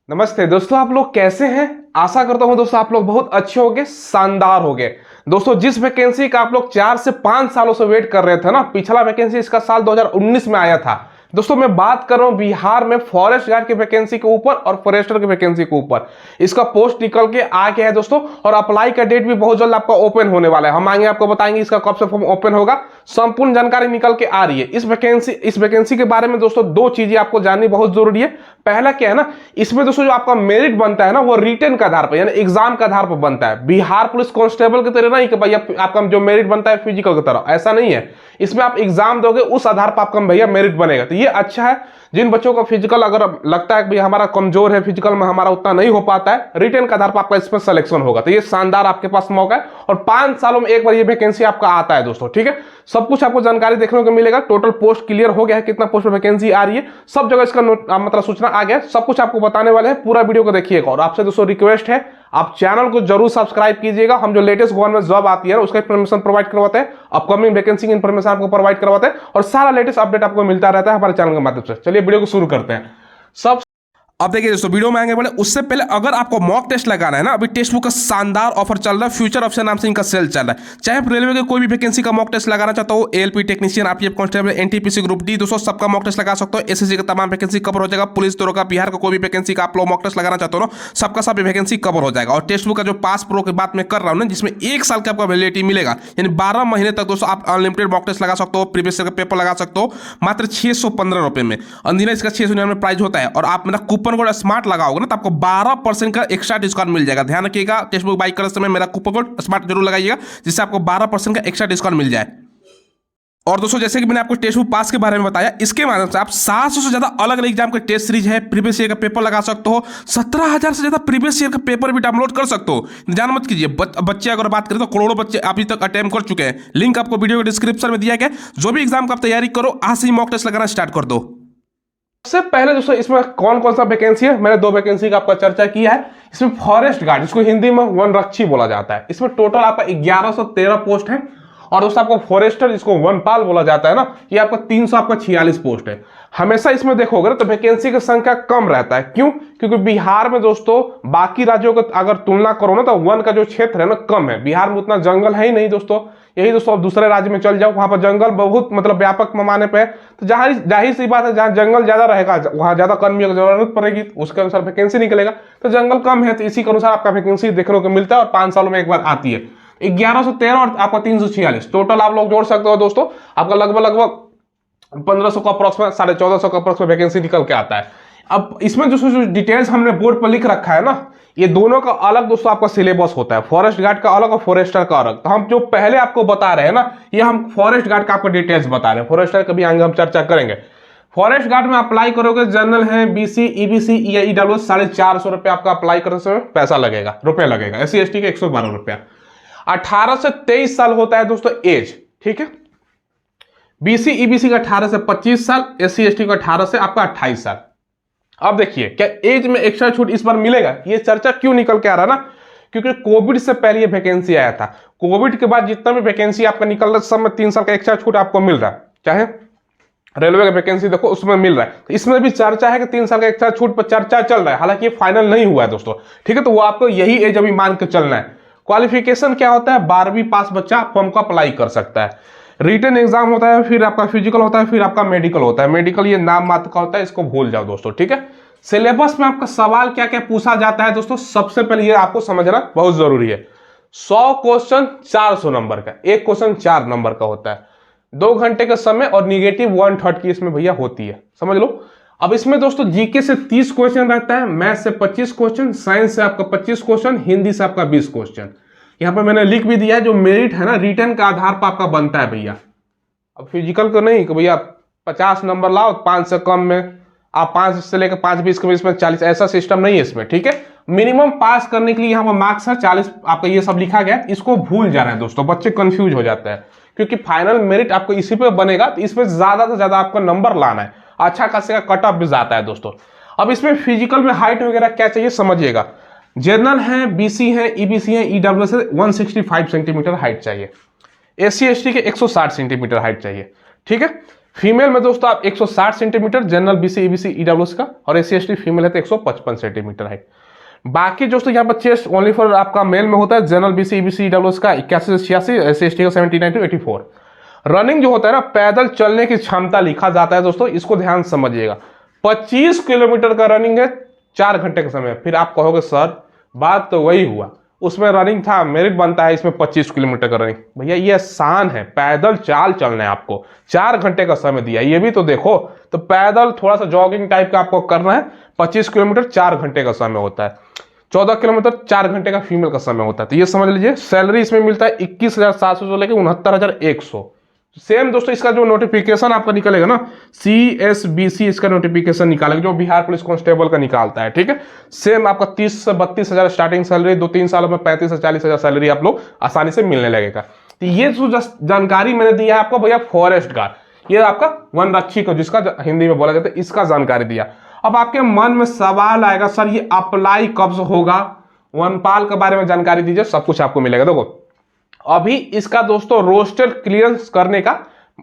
नमस्ते दोस्तों, आप लोग कैसे हैं। आशा करता हूं दोस्तों आप लोग बहुत अच्छे होंगे, शानदार होंगे। दोस्तों जिस वैकेंसी का आप लोग 4 से 5 सालों से वेट कर रहे थे ना, पिछला वैकेंसी इसका साल 2019 में आया था। दोस्तों मैं बात कर रहा हूं बिहार में फॉरेस्ट गार्ड की वैकेंसी के ऊपर और फॉरेस्टर की वैकेंसी के ऊपर। इसका पोस्ट निकल के आ गया है दोस्तों, और अप्लाई का डेट भी बहुत जल्द आपका ओपन होने वाला है। हम आएंगे आपको बताएंगे इसका कब से फॉर्म ओपन होगा, संपूर्ण जानकारी निकल के आ रही है। इस वैकेंसी के बारे में दोस्तों दो चीजें आपको जाननी बहुत जरूरी है। पहला क्या है ना, इसमें दोस्तों जो आपका मेरिट बनता है ना, वो रिटन के आधार पर यानी एग्जाम के आधार पर बनता है। बिहार पुलिस कांस्टेबल की तरह नहीं कि भैया आपका जो मेरिट बनता है फिजिकल की तरह, ऐसा नहीं है। इसमें आप एग्जाम दोगे, उस आधार पर आपका भैया मेरिट बनेगा। तो ये अच्छा है। जिन बच्चों को फिजिकल अगर लगता है कि भैया हमारा कमजोर है, फिजिकल में हमारा उतना नहीं हो पाता है, रिटन के आधार पर आपका इसमें सिलेक्शन होगा। तो ये शानदार आपके पास मौका है, और 5 सालों में एक बार ये वैकेंसी आपका आता है दोस्तों। ठीक है, सब कुछ आपको जानकारी देखने को मिलेगा। टोटल पोस्ट क्लियर हो गया है, कितना पोस्ट वैकेंसी आ रही है, सब जगह इसका मतलब सूचना आ गया, सब कुछ आपको बताने वाले हैं। पूरा वीडियो को देखिएगा, और आपसे दोस्तों रिक्वेस्ट है आप चैनल को जरूर सब्सक्राइब कीजिएगा। हम जो लेटेस्ट गवर्नमेंट जॉब आती है ना, उसका इन्फॉर्मेशन प्रोवाइड करवाते हैं, अपकमिंग वैकेंसी की इन्फॉर्मेशन आपको प्रोवाइड करवाते हैं, और सारा लेटेस्ट अपडेट आपको मिलता रहता है हमारे चैनल के माध्यम से। चलिए वीडियो को शुरू करते हैं। सब अब देखिए दोस्तों, वीडियो में आएंगे बोले उससे पहले अगर आपको मॉक टेस्ट लगाना है ना, अभी टेस्ट बुक का शानदार ऑफर चल रहा है, फ्यूचर ऑप्शन नाम से इनका सेल चल रहा है। चाहे आप रेलवे के कोई भी वैकेंसी का मॉक टेस्ट लगाना चाहता हो, ALP technician, RPF constable, NTPC group D, दोस्तों सबका मॉक टेस्ट लगा सकते हो। एसएससी का तमाम वैकेंसी कवर हो जाएगा। पुलिस दरोगा बिहार का कोई भी वैकेंसी का आप लोग मॉक टेस्ट लगाना चाहते हो ना, सबका सब वैकेंसी कवर हो जाएगा। और टेस्ट बुक का जो पास प्रो की बात मैं कर रहा हूँ ना, जिसमें 1 साल का आपका वैलिडिटी मिलेगा, यानी 12 महीने तक दोस्तों आप अनलिमिटेड मॉक टेस्ट लगा सकते हो, प्रीवियस ईयर का पेपर लगा सकते हो, मात्र 615 रुपए में। अंदर इसका 699 प्राइस होता है, और आप मेरा कूपन कोड स्मार्ट लगा होगा ना, तो आपको 12% का एक्स्ट्रा डिस्काउंट मिल जाएगा। ध्यान रखिएगा, टेक्स्ट बुक बाई करते समय मेरा कूपन कोड स्मार्ट जरूर लगाइएगा, जिससे आपको 12% का एक्स्ट्रा डिस्काउंट मिल जाए। और दोस्तों जैसे कि मैंने आपको टेस्ट बुक पास के बारे में बताया, इसके माध्यम से आप 700 से ज्यादा अलग अलग एग्जाम के टेस्ट सीरीज है, प्रीवियस ईयर का पेपर लगा सकते हो। 17,000 से ज्यादा प्रीवियस ईयर का पेपर भी डाउनलोड कर सकते हो। ध्यान मत कीजिए, बच्चे अगर बात करें तो करोड़ों बच्चे अभी तक अटेम्प्ट कर चुके हैं। लिंक आपको वीडियो के डिस्क्रिप्शन में दिया गया। जो भी एग्जाम का आप तैयारी करो, आज से ही मॉक टेस्ट लगाना स्टार्ट कर दो। सबसे पहले दोस्तों इसमें कौन कौन सा वैकेंसी है, मैंने 2 वैकेंसी का आपका चर्चा किया है। इसमें फॉरेस्ट गार्ड, इसको हिंदी में वनरक्षी बोला जाता है, इसमें टोटल आपका 1113 पोस्ट है। और दोस्तों आपको फॉरेस्टर, जिसको वनपाल बोला जाता है ना, ये आपका 346 पोस्ट है। हमेशा इसमें देखोगे तो वैकेंसी की संख्या कम रहता है। क्यों? क्योंकि बिहार में दोस्तों बाकी राज्यों को अगर तुलना करो ना, तो वन का जो क्षेत्र है ना कम है। बिहार में उतना जंगल है ही नहीं दोस्तों। यही दोस्तों आप दूसरे राज्य में चल जाओ, वहां पर जंगल बहुत मतलब व्यापक पैमाने पे है। तो जाहिर सी बात है, जहां जंगल ज्यादा रहेगा वहां ज्यादा कर्मियों की जरूरत पड़ेगी, उसके अनुसार वैकेंसी निकलेगा। तो जंगल कम है, तो इसी के अनुसार आपका वैकेंसी देखने को मिलता है, और 5 सालों में एक बार आती है। 1113 और आपका 346 टोटल आप लोग जोड़ सकते हो दोस्तों, आपका लगभग 1500 का अप्रोक्स, 1450 का अप्रोक्स वैकेंसी निकल के आता है। अब इसमें जो डिटेल्स हमने बोर्ड पर लिख रखा है ना, ये दोनों का अलग दोस्तों आपका सिलेबस होता है। फॉरेस्ट गार्ड का अलग और फॉरेस्टर का अलग। तो हम जो पहले आपको बता रहे हैं ना, ये हम फॉरेस्ट गार्ड का आपको डिटेल्स बता रहे हैं। फॉरेस्टर कभी आगे हम चर्चा करेंगे। फॉरेस्ट गार्ड में अप्लाई करोगे, जनरल है, बीसी, ईबीसी या ईडब्ल्यूएस, 450 रुपये आपका अप्लाई करने से पैसा लगेगा, रुपये लगेगा। SC ST के 112 रुपया। 18 से 23 साल होता है दोस्तों एज। ठीक है, बीसी ईबीसी का 18 से 25 साल, SC ST का 18 से आपका 28 साल। अब देखिए क्या एज में एक्स्ट्रा छूट इस बार मिलेगा। ये चर्चा क्यों निकल के आ रहा है ना, क्योंकि कोविड से पहले ये वैकेंसी आया था। कोविड के बाद जितना भी वैकेंसी आपका निकल रहा है, सब में 3 साल का एक्स्ट्रा छूट आपको मिल रहा है। चाहे रेलवे का वैकेंसी देखो, उसमें मिल रहा है। तो इसमें भी चर्चा है कि 3 साल का एक्स्ट्रा छूट पर चर्चा चल रहा है, हालांकि ये फाइनल नहीं हुआ है दोस्तों। ठीक है, तो वो आपको यही एज अभी मान के चलना है। क्वालिफिकेशन क्या होता है, 12वीं पास बच्चा फॉर्म को अप्लाई कर सकता है। रिटन एग्जाम होता है, फिर आपका फिजिकल होता है, फिर आपका मेडिकल होता है। मेडिकल ये नाम मात्र का होता है, इसको भूल जाओ दोस्तों। ठीक है, सिलेबस में आपका सवाल क्या क्या पूछा जाता है दोस्तों, सबसे पहले ये आपको समझना बहुत जरूरी है। 100 क्वेश्चन 400 नंबर का, एक क्वेश्चन 4 नंबर का होता है। 2 घंटे का समय, और निगेटिव 1/3 की इसमें भैया होती है, समझ लो। अब इसमें दोस्तों जीके से 30 क्वेश्चन रहता है, मैथ से 25 क्वेश्चन, साइंस से आपका 25 क्वेश्चन, हिंदी से आपका 20 क्वेश्चन। यहां पर मैंने लिख भी दिया है, जो मेरिट है ना रिटर्न के आधार पर आपका बनता है भैया। अब फिजिकल को नहीं कि भैया 50 नंबर लाओ, 5 से कम में आप 5 से लेकर 5-20 के बीच में 40, ऐसा सिस्टम नहीं है इसमें। ठीक है, मिनिमम पास करने के लिए यहाँ पर मार्क्स है 40, आपका ये सब लिखा गया। इसको भूल जा रहे हैं दोस्तों, बच्चे कंफ्यूज हो जाते हैं, क्योंकि फाइनल मेरिट आपको इसी पे बनेगा। तो इसमें ज्यादा से ज्यादा आपको नंबर लाना है, अच्छा खासे का कट ऑफ भी जाता है दोस्तों। अब इसमें फिजिकल में हाइट वगैरह क्या चाहिए समझिएगा। जनरल है, बीसी है, ईबीसी है, ईडब्ल्यूएस है, 165 सेंटीमीटर हाइट चाहिए। SC ST के 160 सेंटीमीटर हाइट चाहिए। ठीक है, फीमेल में दोस्तों आप 160 centimetre general BC EBC EWS का, और एससी एसटी फीमेल है तो 155 सेंटीमीटर है। बाकी दोस्तों यहाँ पर चेस्ट ओनली फॉर आपका मेल में होता है, जनरल बीसी ईबीसी ईडब्ल्यूएस का 81 से 86, एससी एसटी का 79 to 84। रनिंग जो होता है ना, पैदल चलने की क्षमता लिखा जाता है दोस्तों, इसको ध्यान समझिएगा। 25 किलोमीटर का रनिंग है 4 घंटे का समय। फिर आप कहोगे सर बात तो वही हुआ, उसमें रनिंग था, मेरिट बनता है इसमें 25 किलोमीटर का रनिंग। भैया ये आसान है, पैदल चाल चलना है आपको, 4 घंटे का समय दिया, ये भी तो देखो। तो पैदल थोड़ा सा जॉगिंग टाइप का आपको करना है। 25 किलोमीटर 4 घंटे का समय होता है, 14 किलोमीटर 4 घंटे का फीमेल का समय होता है। तो ये समझ लीजिए। सैलरी इसमें मिलता है 21,700 से लेकर 69,100। सेम दोस्तों इसका जो नोटिफिकेशन आपका निकलेगा ना, CSBC इसका नोटिफिकेशन निकालेगा, जो बिहार पुलिस कांस्टेबल का निकालता है, ठीक है। सेम आपका 30 से 32,000 स्टार्टिंग सैलरी, 2-3 सालों में 35 से 40,000 सैलरी आप लोग आसानी से मिलने लगेगा। तो ये जो जानकारी मैंने दी है आपको भैया, फॉरेस्ट गार्ड, ये आपका वन रक्षी को जिसका हिंदी में बोला जाता है, इसका जानकारी दिया। अब आपके मन में सवाल आएगा सर ये अप्लाई कब से होगा, वनपाल के बारे में जानकारी दीजिए, सब कुछ आपको मिलेगा। देखो अभी इसका दोस्तों रोस्टर क्लियरेंस करने का,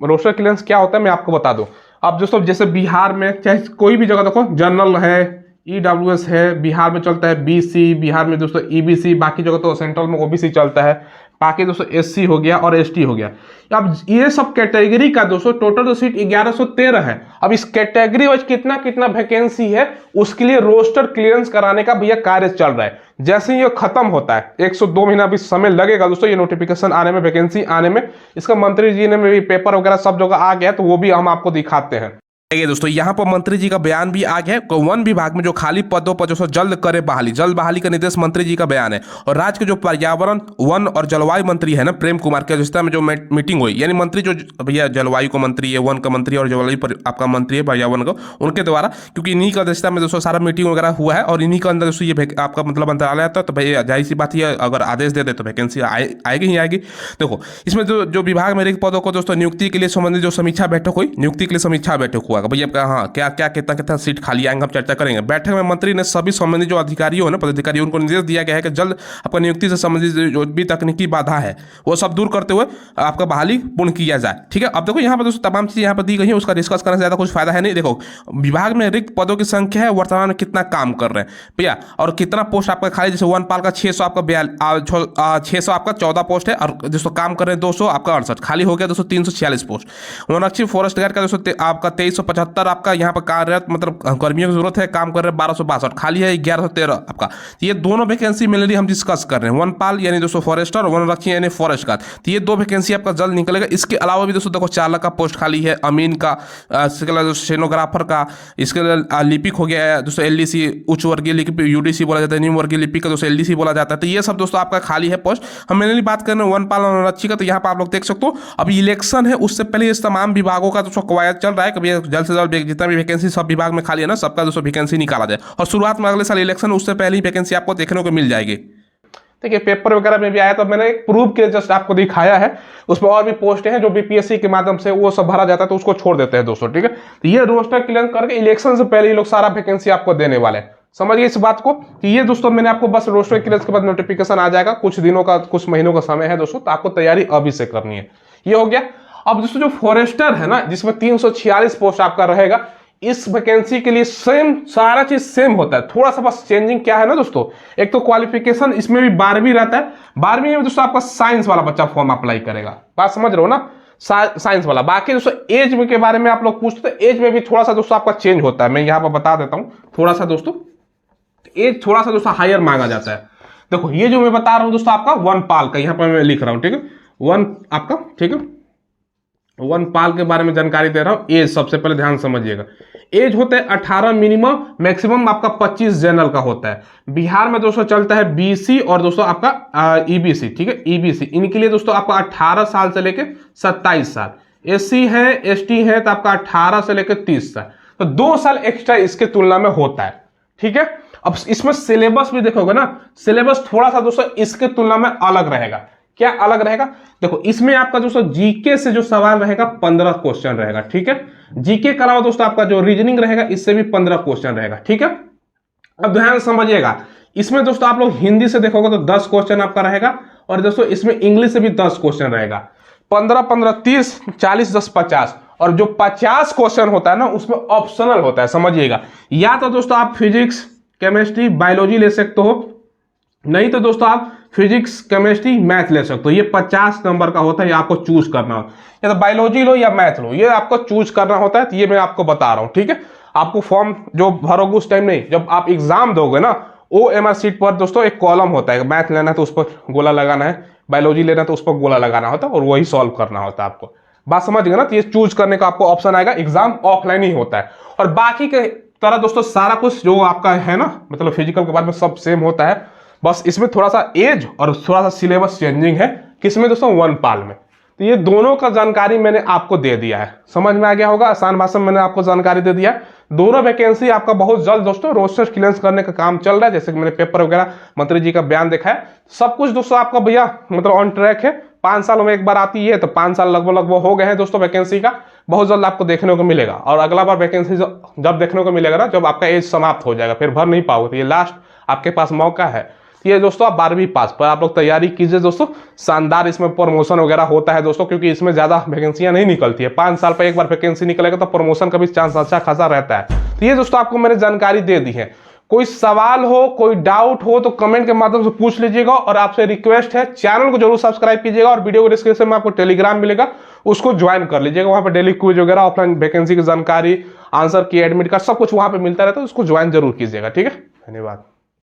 रोस्टर क्लियरेंस क्या होता है मैं आपको बता दूं। अब दोस्तों जैसे बिहार में चाहे कोई भी जगह देखो, जनरल है, ईडब्ल्यूएस है, बिहार में चलता है बीसी, बिहार में दोस्तों ईबीसी, बाकी जगह तो सेंट्रल में ओबीसी चलता है, बाकी दोस्तों एससी हो गया और एसटी हो गया। अब ये सब कैटेगरी का दोस्तों टोटल तो सीट 1113 है। अब इस कैटेगरी वाइज कितना कितना वैकेंसी है, उसके लिए रोस्टर क्लियरेंस कराने का भैया कार्य चल रहा है। जैसे ये खत्म होता है, 1 से 2 महीना भी समय लगेगा दोस्तों ये नोटिफिकेशन आने में, वैकेंसी आने में। इसका मंत्री जी ने भी पेपर वगैरह सब जगह आ गया, तो वो भी हम आपको दिखाते हैं। दोस्तों यहाँ पर मंत्री जी का बयान भी आ गया है। वन विभाग में जो खाली पदों पर जो जल्द करे बहाली, जल्द बहाली का निर्देश मंत्री जी का बयान है। और राज्य के जो पर्यावरण वन और जलवायु मंत्री है ना प्रेम कुमार के अध्यक्षता में जो मीटिंग हुई, यानी मंत्री जो भैया जलवायु का मंत्री है, वन का मंत्री और जलवायु पर आपका मंत्री है पर्यावरण का, उनके द्वारा, क्योंकि इन्हीं का अध्यक्षता में दोस्तों सारा मीटिंग वगैरह हुआ है, और इन्हीं के अंदर दोस्तों ये आपका मतलब मंत्रालय आता है। तो भैया जाहिर सी बात है, अगर आदेश दे दे तो वैकेंसी आएगी ही आएगी। देखो इसमें जो विभाग में रिक्त पदों को दोस्तों नियुक्ति के लिए संबंधित जो समीक्षा बैठक हुई, नियुक्ति के लिए समीक्षा बैठक हुआ भैया, हाँ क्या क्या कितना कितना सीट खाली आएंगे हम चर्चा करेंगे। बैठक में मंत्री ने सभी संबंधित जो अधिकारियों है ना, पदाधिकारी, उनको निर्देश दिया गया है कि जल्द आपका नियुक्ति से संबंधित जो भी तकनीकी बाधा है वो सब दूर करते हुए आपका बहाली पूर्ण किया जाए, ठीक है। अब देखो यहाँ पर दोस्तों तमाम चीजें यहाँ पर दी गई है, उसका डिस्कस करने से ज्यादा कुछ फायदा है नहीं। देखो विभाग में रिक्त पदों की संख्या है, वर्तमान में कितना काम कर रहे हैं भैया, और कितना पोस्ट आपका खाली, जैसे वनपाल का 600 आपका 600 आपका 14 पोस्ट है, और दोस्तों काम कर रहे हैं 200 आपका 68, खाली हो गया दोस्तों 346 पोस्ट। वनरक्षी फॉरेस्ट गार्ड का दोस्तों आपका 2375 आपका यहाँ पर कार्यरत, मतलब कर्मियों की जरूरत है, काम कर रहे हैं 1262, खाली है 1113 आपका। ये दोनों वैकेंसी मिल रही हम डिस्कस कर रहे हैं, वनपाल यानी दोस्तों फॉरेस्टर, वनरक्षी यानी फॉरेस्ट गार्ड। तो ये 2 वैकेंसी आपका जल्द निकलेगा। इसके अलावा भी दोस्तों देखो चालक का पोस्ट खाली है, अमीन का, इसके अलावा स्टेनोग्राफर का, इसके लिपिक हो गया है दोस्तों एलडीसी, उच्च वर्गीय लिपिक यूडीसी बोला जाता है, निम्न वर्गीय लिपिक का दोस्तों एलडीसी बोला जाता है। तो ये सब दोस्तों आपका खाली है पोस्ट। हम मेनली बात कर रहे हैं वनपाल और वनरक्षी का। तो यहाँ पर आप लोग देख सकते हो अभी इलेक्शन है, उससे पहले इस तमाम विभागों का दोस्तों कवायद चल रहा है, कभी जल्द से जल्द जितना भी वैकेंसी सब विभाग में खाली है ना, सबका दोस्तों वैकेंसी निकाला जाए, और शुरुआत में अगले साल इलेक्शन, उससे पहले ही वैकेंसी आपको देखने को मिल जाएगी। देखिए पेपर वगैरह में भी आया, तो मैंने एक प्रूफ के जस्ट आपको दिखाया है, उसमें और भी पोस्ट हैं जो बीपीएससी के माध्यम से वो सब भरा जाता है, तो उसको छोड़ देते हैं दोस्तों, ठीक है। तो ये रोस्टर क्लियर करके इलेक्शन से पहले ही लोग सारा वैकेंसी आपको देने वाले हैं, समझिए इस बात को। कि ये दोस्तों मैंने आपको बस रोस्टर क्लियर के बाद नोटिफिकेशन आ जाएगा, कुछ दिनों का, कुछ महीनों का समय है दोस्तों, तो आपको तैयारी अभी से करनी है। ये हो गया। अब दोस्तों जो फॉरेस्टर है ना, जिसमें 346 पोस्ट आपका रहेगा, इस वैकेंसी के लिए सेम सारा चीज सेम होता है, थोड़ा सा बस चेंजिंग क्या है ना दोस्तों, एक तो क्वालिफिकेशन इसमें भी 12वीं रहता है, 12वीं में दोस्तों आपका साइंस वाला बच्चा फॉर्म अप्लाई करेगा, बात समझ रहे हो ना, साइंस वाला। बाकी दोस्तों एज के बारे में आप लोग पूछते हैं, एज में भी थोड़ा सा दोस्तों आपका चेंज होता है, मैं यहाँ पर बता देता हूँ थोड़ा सा दोस्तों, एज थोड़ा सा दोस्तों हायर मांगा जाता है। देखो ये जो मैं बता रहा हूँ दोस्तों आपका वनपाल का, यहाँ पर मैं लिख रहा हूँ, ठीक है, वन आपका, ठीक है, वनपाल के बारे में जानकारी दे रहा हूं। एज सबसे पहले ध्यान समझिएगा, एज होता है 18 मिनिमम, मैक्सिमम आपका 25 जनरल का होता है। बिहार में दोस्तों चलता है बीसी और दोस्तों आपका ईबीसी, ठीक है, ईबीसी, इनके लिए दोस्तों आपका 18 साल से लेकर 27 साल। एससी है, एसटी है तो आपका 18 से लेकर 30 साल, तो 2 साल एक्स्ट्रा इसके तुलना में होता है, ठीक है। अब इसमें सिलेबस भी देखोगे ना, सिलेबस थोड़ा सा दोस्तों इसके तुलना में अलग रहेगा। क्या अलग रहेगा? देखो इसमें आपका दोस्तों जीके से जो सवाल रहेगा 15 क्वेश्चन रहेगा, ठीक है। जीके के अलावा दोस्तों आपका जो रीजनिंग रहेगा इससे भी 15 क्वेश्चन रहेगा, ठीक है। अब ध्यान समझिएगा, इसमें दोस्तों आप लोग हिंदी से देखोगे तो 10 क्वेश्चन आपका रहेगा, और दोस्तों इसमें इंग्लिश से भी 10 क्वेश्चन रहेगा। 15 15 30 40 10 50, और जो 50 क्वेश्चन होता है ना उसमें ऑप्शनल होता है, समझिएगा। या तो दोस्तों आप फिजिक्स, केमिस्ट्री, बायोलॉजी ले सकते हो, नहीं तो दोस्तों आप फिजिक्स, केमिस्ट्री, मैथ ले सकते हो। ये 50 नंबर का होता है, ये आपको चूज करना हो, या तो बायोलॉजी लो या मैथ लो, ये आपको चूज करना होता है। तो ये मैं आपको बता रहा हूँ, ठीक है। आपको फॉर्म जो भरोगे उस टाइम नहीं, जब आप एग्जाम दोगे ना, OMR सीट पर दोस्तों एक कॉलम होता है, मैथ लेना है तो उस पर गोला लगाना है, बायोलॉजी लेना है तो उस पर गोला लगाना होता है और वही सॉल्व करना होता है आपको। बात समझ गए ना। तो ये चूज करने का आपको ऑप्शन आएगा, एग्जाम ऑफलाइन ही होता है। और बाकी के तरह दोस्तों सारा कुछ जो आपका है ना, मतलब फिजिकल के बारे में सब सेम होता है, बस इसमें थोड़ा सा एज और थोड़ा सा सिलेबस चेंजिंग है। किसमें दोस्तों? वन पाल में। तो ये दोनों का जानकारी मैंने आपको दे दिया है, समझ में आ गया होगा, आसान भाषा में मैंने आपको जानकारी दे दिया। दोनों वैकेंसी आपका बहुत जल्द दोस्तों रोस्टर क्लियरेंस करने का काम चल रहा है, जैसे कि मैंने पेपर वगैरह मंत्री जी का बयान देखा है, सब कुछ दोस्तों आपका भैया मतलब ऑन ट्रैक है। 5 सालों में एक बार आती है, तो 5 साल लगभग हो गए हैं दोस्तों वैकेंसी का। बहुत जल्द आपको देखने को मिलेगा, और अगला बार वैकेंसी जब देखने को मिलेगा ना, जब आपका एज समाप्त हो जाएगा, फिर भर नहीं पाओगे, तो ये लास्ट आपके पास मौका है। ये दोस्तों आप 12वीं पास पर आप लोग तैयारी कीजिए दोस्तों, शानदार इसमें प्रमोशन वगैरह होता है दोस्तों, क्योंकि इसमें ज्यादा वैकेंसियां नहीं निकलती है। 5 साल पर एक बार वैकेंसी निकलेगा तो प्रमोशन का भी चांस अच्छा खासा रहता है। तो ये दोस्तों आपको मैंने जानकारी दे दी है। कोई सवाल हो, कोई डाउट हो तो कमेंट के माध्यम से पूछ लीजिएगा, और आपसे रिक्वेस्ट है चैनल को जरूर सब्सक्राइब कीजिएगा, और वीडियो को डिस्क्रिप्शन में आपको टेलीग्राम मिलेगा, उसको ज्वाइन कर लीजिएगा। वहां पर डेली क्विज वगैरह, ऑफलाइन वैकेंसी की जानकारी, आंसर की, एडमिट कार्ड, सब कुछ वहां पर मिलता रहता है, उसको ज्वाइन जरूर कीजिएगा, ठीक है। धन्यवाद।